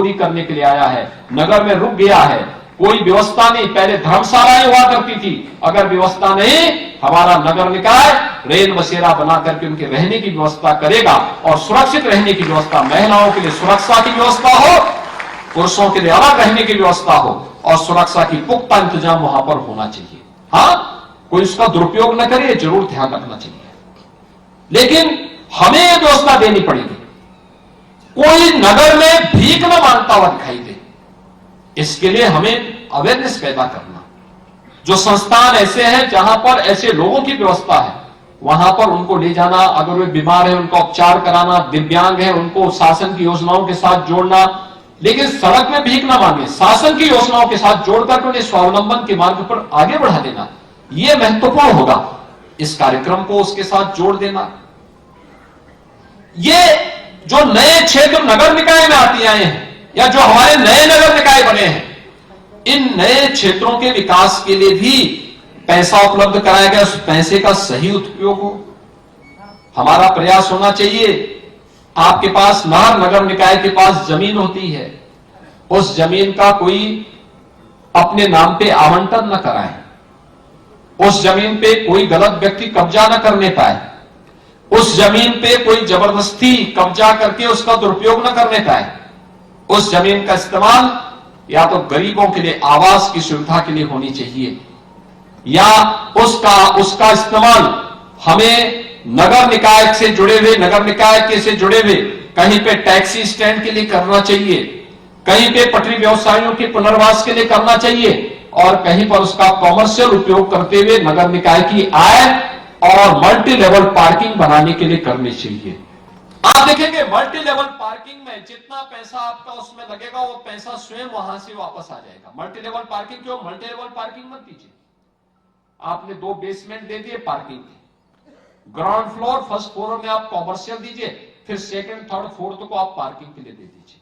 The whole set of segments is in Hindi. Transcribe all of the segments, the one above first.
मजदूरी करने के लिए आया है, नगर में रुक गया है, कोई व्यवस्था नहीं, पहले धर्मशालाएं हुआ करती थी, अगर व्यवस्था नहीं, हमारा नगर निकाय रेल बसेरा बना करके उनके रहने की व्यवस्था करेगा और सुरक्षित रहने की व्यवस्था, महिलाओं के लिए सुरक्षा की व्यवस्था हो, पुरुषों के लिए अलग रहने की व्यवस्था हो और सुरक्षा की पुख्ता इंतजाम वहां पर होना चाहिए। हां, कोई उसका दुरुपयोग न करे, जरूर ध्यान रखना चाहिए, लेकिन हमें यह व्यवस्था देनी पड़ेगी, कोई नगर में भीख न मांगता हुआ दिखाई दे, इसके लिए हमें अवेयरनेस पैदा करना। जो संस्थान ऐसे हैं जहां पर ऐसे लोगों की व्यवस्था है, वहां पर उनको ले जाना, अगर वे बीमार है उनका उपचार कराना, दिव्यांग है उनको शासन की योजनाओं के साथ जोड़ना, लेकिन सड़क में भीख ना मांगे, शासन की योजनाओं के साथ जोड़कर उन्हें स्वावलंबन के मार्ग पर आगे बढ़ा देना, यह महत्वपूर्ण होगा। इस कार्यक्रम को उसके साथ जोड़ देना। ये जो नए क्षेत्र नगर निकाय में आती आए हैं या जो हमारे नए नगर निकाय बने हैं, इन नए क्षेत्रों के विकास के लिए भी पैसा उपलब्ध कराया गया, उस पैसे का सही उपयोग हो, हमारा प्रयास होना चाहिए। आपके पास नगर निकाय के पास जमीन होती है, उस जमीन का कोई अपने नाम पे आवंटन न कराए, उस जमीन पे कोई गलत व्यक्ति कब्जा न करने पाए, उस जमीन पे कोई जबरदस्ती कब्जा करके उसका दुरुपयोग न करने पाए। उस जमीन का इस्तेमाल या तो गरीबों के लिए आवास की सुविधा के लिए होनी चाहिए, या उसका इस्तेमाल हमें नगर निकाय से जुड़े हुए, नगर निकाय के से जुड़े हुए कहीं पे टैक्सी स्टैंड के लिए करना चाहिए, कहीं पे पटरी व्यवसायियों के पुनर्वास के लिए करना चाहिए, और कहीं पर उसका कॉमर्शियल उपयोग करते हुए नगर निकाय की आय और मल्टी लेवल पार्किंग बनाने के लिए करनी चाहिए। आप देखेंगे मल्टी लेवल पार्किंग में जितना पैसा आपका उसमें लगेगा, वो पैसा स्वयं वहां से वापस आ जाएगा। मल्टी लेवल पार्किंग क्यों? मल्टी लेवल पार्किंग मत कीजिए, आपने 2 बेसमेंट दे दिए पार्किंग के, ग्राउंड फ्लोर फर्स्ट फ्लोर में आप कॉमर्शियल दीजिए, फिर सेकंड थर्ड फोर्थ को आप पार्किंग के लिए दे दीजिए।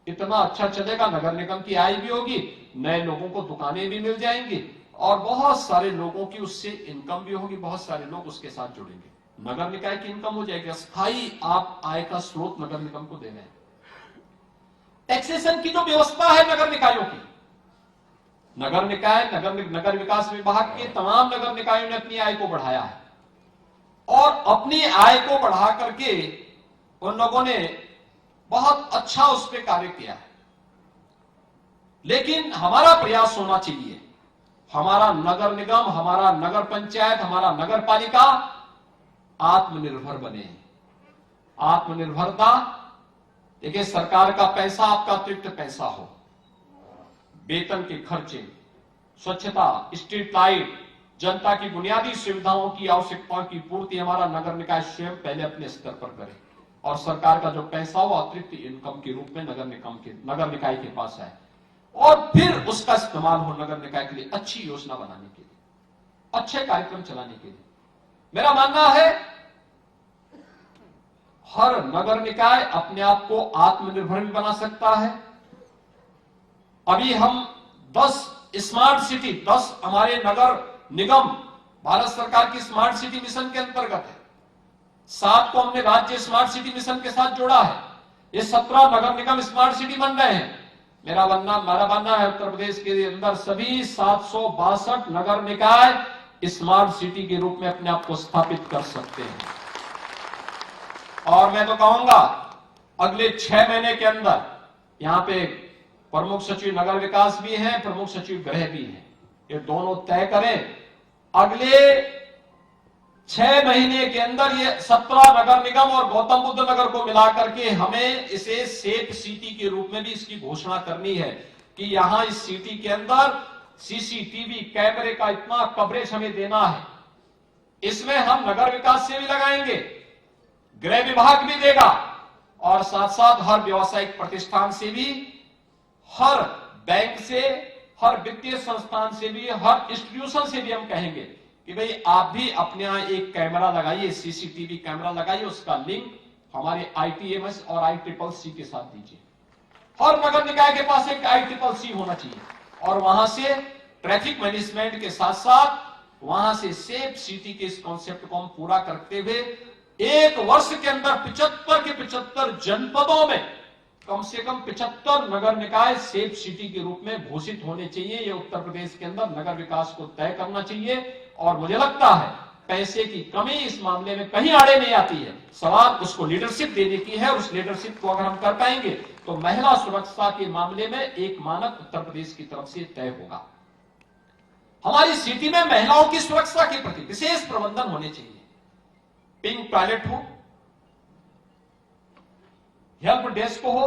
इतना अच्छा चलेगा, नगर निगम की आय भी होगी, नए लोगों को दुकानें भी मिल जाएंगी और बहुत सारे लोगों की उससे इनकम भी होगी, बहुत सारे लोग उसके साथ जुड़ेंगे, नगर निकाय की इनकम हो जाएगी, स्थायी आप आय का स्रोत नगर निगम को दे रहे हैं। टैक्सेशन की जो व्यवस्था है नगर निकायों की, नगर निकाय नगर विकास विभाग के तमाम नगर निकायों ने अपनी आय को बढ़ाया है और अपनी आय को बढ़ा करके उन लोगों ने बहुत अच्छा उस पर कार्य किया है। लेकिन हमारा प्रयास होना चाहिए, हमारा नगर निगम, हमारा नगर पंचायत, हमारा नगर पालिका आत्मनिर्भर बने। आत्मनिर्भरता, देखिए सरकार का पैसा आपका अतिरिक्त पैसा हो, वेतन के खर्चे, स्वच्छता, स्ट्रीट लाइट, जनता की बुनियादी सुविधाओं की आवश्यकताओं की पूर्ति हमारा नगर निकाय स्वयं पहले अपने स्तर पर करे और सरकार का जो पैसा हो अतिरिक्त इनकम के रूप में नगर निकाय के पास आए और फिर उसका इस्तेमाल हो नगर निकाय के लिए अच्छी योजना बनाने के लिए, अच्छे कार्यक्रम चलाने के लिए। मेरा मानना है हर नगर निकाय अपने आप को आत्मनिर्भर भी बना सकता है। अभी हम 10 स्मार्ट सिटी, 10 हमारे नगर निगम भारत सरकार की स्मार्ट सिटी मिशन के अंतर्गत है, 7 को हमने राज्य स्मार्ट सिटी मिशन के साथ जोड़ा है, ये 17 नगर निगम स्मार्ट सिटी बन रहे हैं। मेरा मानना है उत्तर प्रदेश के अंदर सभी 762 नगर निकाय स्मार्ट सिटी के रूप में अपने आप को स्थापित कर सकते हैं। और मैं तो कहूंगा अगले 6 महीने के अंदर यहां पे प्रमुख सचिव नगर विकास भी हैं, प्रमुख सचिव गृह भी हैं, ये दोनों तय करें अगले 6 महीने के अंदर ये 17 नगर निगम और गौतम बुद्ध नगर को मिलाकर के हमें इसे सेफ सिटी के रूप में भी इसकी घोषणा करनी है कि यहां इस सिटी के अंदर सीसीटीवी कैमरे का इतना कवरेज हमें देना है। इसमें हम नगर विकास से भी लगाएंगे, गृह विभाग भी देगा और साथ साथ हर व्यावसायिक प्रतिष्ठान से भी, हर बैंक से, हर वित्तीय संस्थान से भी, हर इंस्टीट्यूशन से भी हम कहेंगे कि भाई आप भी अपने यहां एक कैमरा लगाइए, सीसीटीवी कैमरा लगाइए, उसका लिंक हमारे ITMS और ICCC के साथ दीजिए। हर नगर निकाय के पास एक ICCC होना चाहिए और वहां से ट्रैफिक मैनेजमेंट के साथ साथ वहां से सेफ सिटी के इस कॉन्सेप्ट को हम पूरा करते हुए 1 वर्ष के अंदर 75 के 75 जनपदों में कम से कम 75 नगर निकाय सेफ सिटी के रूप में घोषित होने चाहिए। ये उत्तर प्रदेश के अंदर नगर विकास को तय करना चाहिए। और मुझे लगता है पैसे की कमी इस मामले में कहीं आड़े नहीं आती है, सवाल उसको लीडरशिप देने की है। और उस लीडरशिप को अगर हम कर पाएंगे तो महिला सुरक्षा के मामले में एक मानक उत्तर प्रदेश की तरफ से तय होगा। हमारी सिटी में महिलाओं की सुरक्षा के प्रति विशेष प्रबंधन होने चाहिए। पिंक टॉयलेट हो, हेल्प डेस्क हो,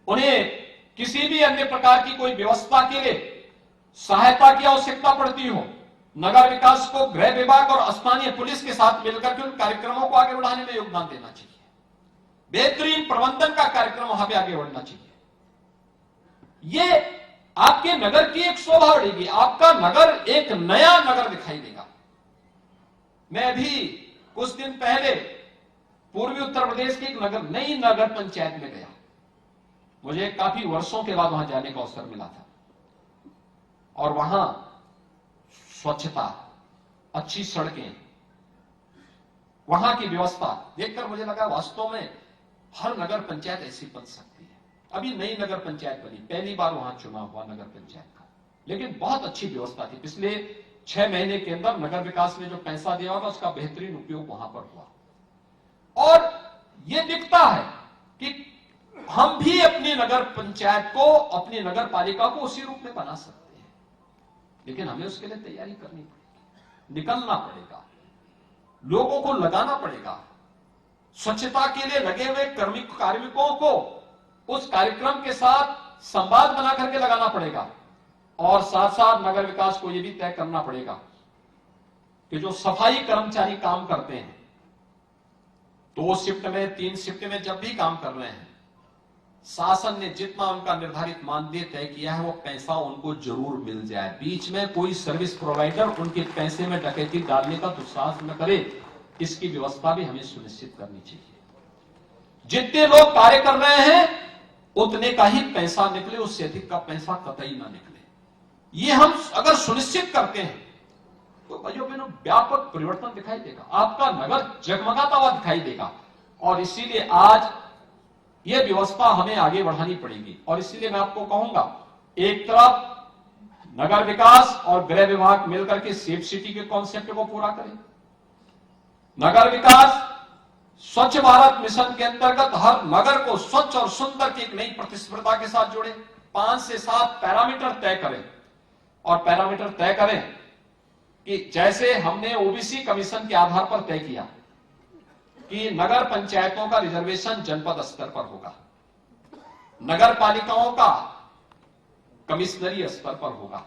उन्हें किसी भी अन्य प्रकार की कोई व्यवस्था के लिए सहायता की आवश्यकता पड़ती हो, नगर विकास को गृह विभाग और स्थानीय पुलिस के साथ मिलकर के उन कार्यक्रमों को आगे बढ़ाने में योगदान देना चाहिए। बेहतरीन प्रबंधन का कार्यक्रम वहां पे आगे बढ़ना चाहिए। ये आपके नगर की एक शोभा बढ़ेगी, आपका नगर एक नया नगर दिखाई देगा। मैं अभी कुछ दिन पहले पूर्वी उत्तर प्रदेश की एक नई नगर पंचायत में गया। मुझे काफी वर्षों के बाद वहां जाने का अवसर मिला था और वहां स्वच्छता, अच्छी सड़कें, वहां की व्यवस्था देखकर मुझे लगा वास्तव में हर नगर पंचायत ऐसी बन सकती है। अभी नई नगर पंचायत बनी, पहली बार वहां चुनाव हुआ नगर पंचायत का, लेकिन बहुत अच्छी व्यवस्था थी। पिछले 6 महीने के अंदर नगर विकास में जो पैसा दिया होगा उसका बेहतरीन उपयोग वहां पर हुआ। और यह दिखता है कि हम भी अपनी नगर पंचायत को, अपनी नगर पालिका को उसी रूप में बना सकते हैं, लेकिन हमें उसके लिए तैयारी करनी पड़ेगी, निकलना पड़ेगा, लोगों को लगाना पड़ेगा। स्वच्छता के लिए लगे हुए कार्मिकों को उस कार्यक्रम के साथ संवाद बना करके लगाना पड़ेगा। और साथ साथ नगर विकास को यह भी तय करना पड़ेगा कि जो सफाई कर्मचारी काम करते हैं, 2 शिफ्ट में, 3 शिफ्ट में जब भी काम कर रहे हैं, शासन ने जितना उनका निर्धारित मानदेय तय किया है वो पैसा उनको जरूर मिल जाए। बीच में कोई सर्विस प्रोवाइडर उनके पैसे में डकैती डालने का दुस्साहस न करे, इसकी व्यवस्था भी हमें सुनिश्चित करनी चाहिए। जितने लोग कार्य कर रहे हैं उतने का ही पैसा निकले, उससे अधिक का पैसा कतई ना निकले। ये हम अगर सुनिश्चित करते हैं तो भाइयों बहनों व्यापक परिवर्तन दिखाई देगा, आपका नगर जगमगाता हुआ दिखाई देगा। और इसीलिए आज यह व्यवस्था हमें आगे बढ़ानी पड़ेगी। और इसीलिए मैं आपको कहूंगा, एक तरफ नगर विकास और गृह विभाग मिलकर के सेफ सिटी के कॉन्सेप्ट को पूरा करें। नगर विकास स्वच्छ भारत मिशन के अंतर्गत हर नगर को स्वच्छ और सुंदर की एक नई प्रतिस्पर्धा के साथ जोड़े। 5 से 7 पैरामीटर तय करें, और पैरामीटर तय करें कि जैसे हमने ओबीसी कमीशन के आधार पर तय किया कि नगर पंचायतों का रिजर्वेशन जनपद स्तर पर होगा, नगर पालिकाओं का कमिश्नरी स्तर पर होगा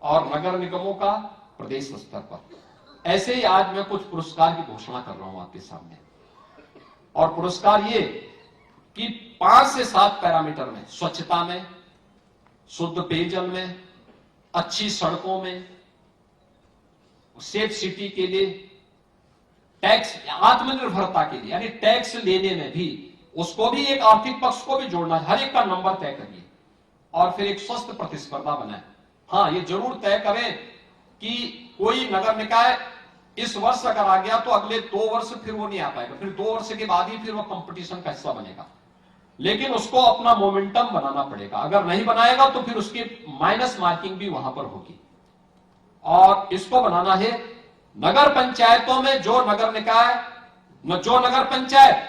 और नगर निगमों का प्रदेश स्तर पर। ऐसे ही आज मैं कुछ पुरस्कार की घोषणा कर रहा हूं आपके सामने। और पुरस्कार ये कि 5 से 7 पैरामीटर में, स्वच्छता में, शुद्ध पेयजल में, अच्छी सड़कों में, सेफ सिटी के लिए, टैक्स आत्मनिर्भरता के लिए, यानी टैक्स लेने में भी उसको भी एक आर्थिक पक्ष को भी जोड़ना है। हर एक का नंबर तय करिए और फिर एक स्वस्थ प्रतिस्पर्धा बनाए। हाँ, ये जरूर तय करें कि कोई नगर निकाय इस वर्ष अगर आ गया तो अगले 2 वर्ष फिर वो नहीं आ पाएगा, फिर 2 वर्ष के बाद ही फिर वो कंपटीशन का हिस्सा बनेगा। लेकिन उसको अपना मोमेंटम बनाना पड़ेगा, अगर नहीं बनाएगा तो फिर उसकी माइनस मार्किंग भी वहां पर होगी। और इसको बनाना है नगर पंचायतों में, जो नगर निकाय, जो नगर पंचायत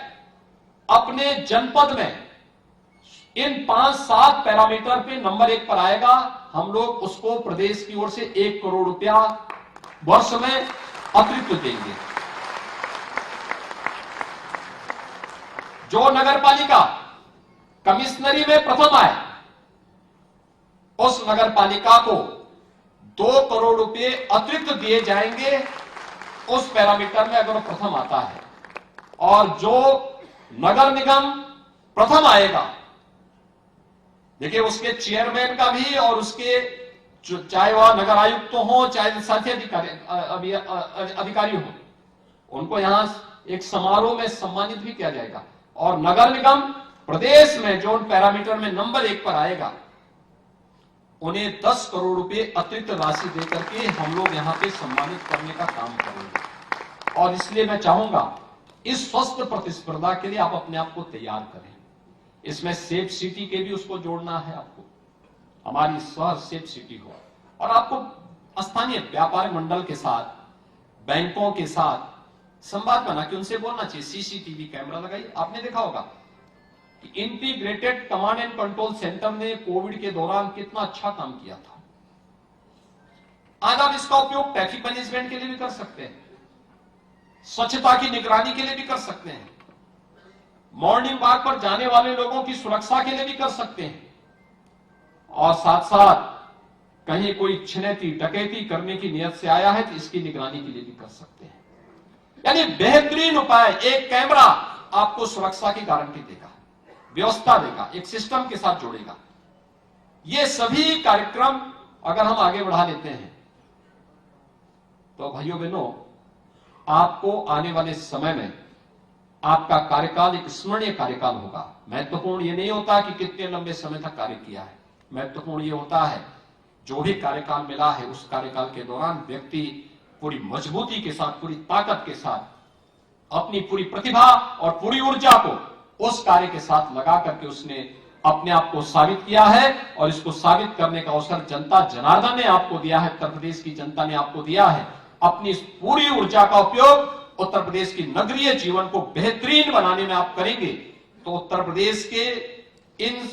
अपने जनपद में इन 5-7 पैरामीटर पे नंबर 1 पर आएगा, हम लोग उसको प्रदेश की ओर से 1 करोड़ रुपया वर्ष में अतिरिक्त देंगे। जो नगर पालिका कमिश्नरी में प्रथम आए उस नगर पालिका को 2 करोड़ रुपए अतिरिक्त दिए जाएंगे उस पैरामीटर में अगर वो प्रथम आता है। और जो नगर निगम प्रथम आएगा, देखिए उसके चेयरमैन का भी और उसके चाहे वह नगर आयुक्त तो हो चाहे साथी अधिकारी हो, उनको यहां एक समारोह में सम्मानित भी किया जाएगा। और नगर निगम प्रदेश में जो पैरामीटर में नंबर 1 पर आएगा उन्हें 10 करोड़ रुपए अतिरिक्त राशि देकर के हम लोग यहां पे सम्मानित करने का काम करेंगे। और इसलिए मैं चाहूंगा इस स्वस्थ प्रतिस्पर्धा के लिए आप अपने आप को तैयार करें। इसमें सेफ सिटी के भी उसको जोड़ना है आपको, हमारी शहर सेफ सिटी हो, और आपको स्थानीय व्यापार मंडल के साथ, बैंकों के साथ संवाद बना के उनसे बोलना चाहिए। सीसीटीवी कैमरा लगाइए। आपने देखा होगा कि integrated command and control centre ने कोविड के दौरान कितना अच्छा काम किया था। आज आप इसका उपयोग ट्रैफिक मैनेजमेंट के लिए भी कर सकते हैं, स्वच्छता की निगरानी के लिए भी कर सकते हैं, मॉर्निंग वॉक पर जाने वाले लोगों की सुरक्षा के लिए भी कर सकते हैं, और साथ साथ कहीं कोई छिनैती डकैती करने की नियत से आया है तो इसकी निगरानी के लिए भी कर सकते हैं। यानी बेहतरीन उपाय। एक कैमरा आपको सुरक्षा की गारंटी देगा, व्यवस्था देगा, एक सिस्टम के साथ जोड़ेगा। ये सभी कार्यक्रम अगर हम आगे बढ़ा लेते हैं तो भाइयों बहनों, आपको आने वाले समय में आपका कार्यकाल एक स्मरणीय कार्यकाल होगा। महत्वपूर्ण ये नहीं होता कि कितने लंबे समय तक कार्य किया है, महत्वपूर्ण ये होता है जो भी कार्यकाल मिला है उस कार्यकाल के दौरान व्यक्ति पूरी मजबूती के साथ, पूरी ताकत के साथ, अपनी पूरी प्रतिभा और पूरी ऊर्जा को उस कार्य के साथ लगा करके उसने अपने आप को साबित किया है, और इसको साबित करने का अवसर जनता जनार्दन ने आपको दिया है, उत्तर प्रदेश की जनता ने आपको दिया है। अपनी इस पूरी ऊर्जा का उपयोग उत्तर प्रदेश की नगरीय जीवन को बेहतरीन बनाने में आप करेंगे तो उत्तर प्रदेश के इन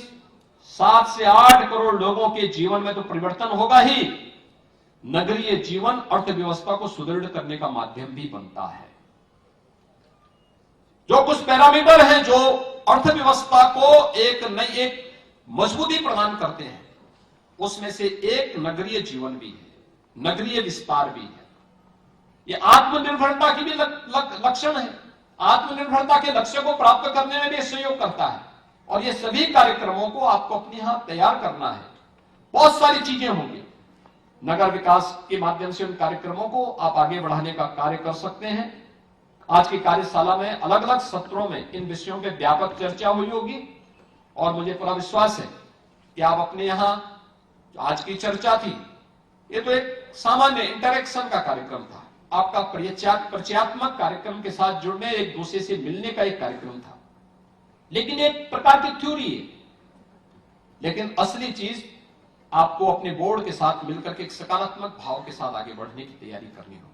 7 से 8 करोड़ लोगों के जीवन में तो परिवर्तन होगा ही, नगरीय जीवन अर्थव्यवस्था को सुदृढ़ करने का माध्यम भी बनता है। जो कुछ पैरामीटर हैं जो अर्थव्यवस्था को एक मजबूती प्रदान करते हैं, उसमें से एक नगरीय जीवन भी है, नगरीय विस्तार भी है। ये आत्मनिर्भरता की भी लक्षण है। आत्मनिर्भरता के लक्ष्य को प्राप्त करने में भी सहयोग करता है, और ये सभी कार्यक्रमों को आपको अपने यहां तैयार करना है। बहुत सारी चीजें होंगी, नगर विकास के माध्यम से उन कार्यक्रमों को आप आगे बढ़ाने का कार्य कर सकते हैं। आज की कार्यशाला में अलग अलग सत्रों में इन विषयों पे व्यापक चर्चा हुई होगी, और मुझे पूरा विश्वास है कि आप अपने यहां आज की चर्चा थी, ये तो एक सामान्य इंटरेक्शन का कार्यक्रम था, आपका परिचयात्मक कार्यक्रम के साथ जुड़ने, एक दूसरे से मिलने का एक कार्यक्रम था, लेकिन एक प्रकार की थ्योरी है। लेकिन असली चीज आपको अपने बोर्ड के साथ मिलकर के एक सकारात्मक भाव के साथ आगे बढ़ने की तैयारी करनी होगी।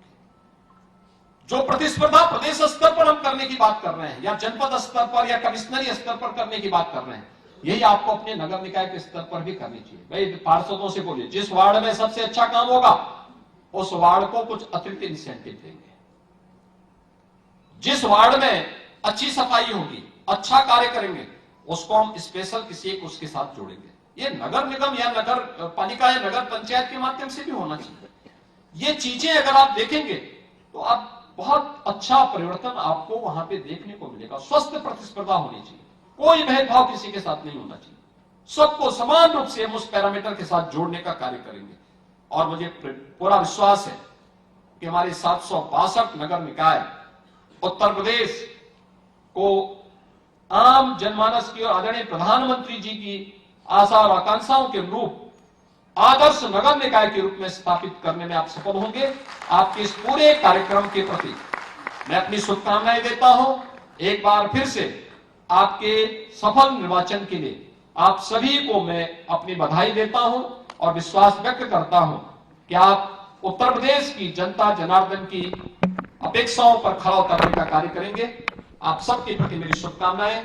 जो प्रतिस्पर्धा प्रदेश स्तर पर हम करने की बात कर रहे हैं, या जनपद स्तर पर या कमिश्नरी स्तर पर करने की बात कर रहे हैं, यही आपको अपने नगर निकाय के स्तर पर भी करनी चाहिए। भाई पार्षदों से बोलिए, जिस वार्ड में सबसे अच्छा काम होगा उस वार्ड को कुछ अतिरिक्त इंसेंटिव देंगे। जिस वार्ड में अच्छी सफाई होगी, अच्छा कार्य करेंगे, उसको हम स्पेशल किसी एक उसके साथ जोड़ेंगे। ये नगर निगम या नगर पालिका या नगर पंचायत के माध्यम से भी होना चाहिए। ये चीजें अगर आप देखेंगे तो आप बहुत अच्छा परिवर्तन आपको वहां पे देखने को मिलेगा। स्वस्थ प्रतिस्पर्धा होनी चाहिए, कोई भेदभाव किसी के साथ नहीं होना चाहिए, सबको समान रूप से हम उस पैरामीटर के साथ जोड़ने का कार्य करेंगे। और मुझे पूरा विश्वास है कि हमारे 762 नगर निकाय उत्तर प्रदेश को आम जनमानस की और आदरणीय प्रधानमंत्री जी की आशा और आकांक्षाओं के अनुरूप आदर्श नगर निकाय के रूप में स्थापित करने में आप सफल होंगे। आपके इस पूरे कार्यक्रम के प्रति मैं अपनी शुभकामनाएं देता हूं। एक बार फिर से आपके सफल निर्वाचन के लिए आप सभी को मैं अपनी बधाई देता हूं और विश्वास व्यक्त करता हूं कि आप उत्तर प्रदेश की जनता जनार्दन की अपेक्षाओं पर खरा उतरने का कार्य करेंगे। आप सबके प्रति मेरी शुभकामनाएं।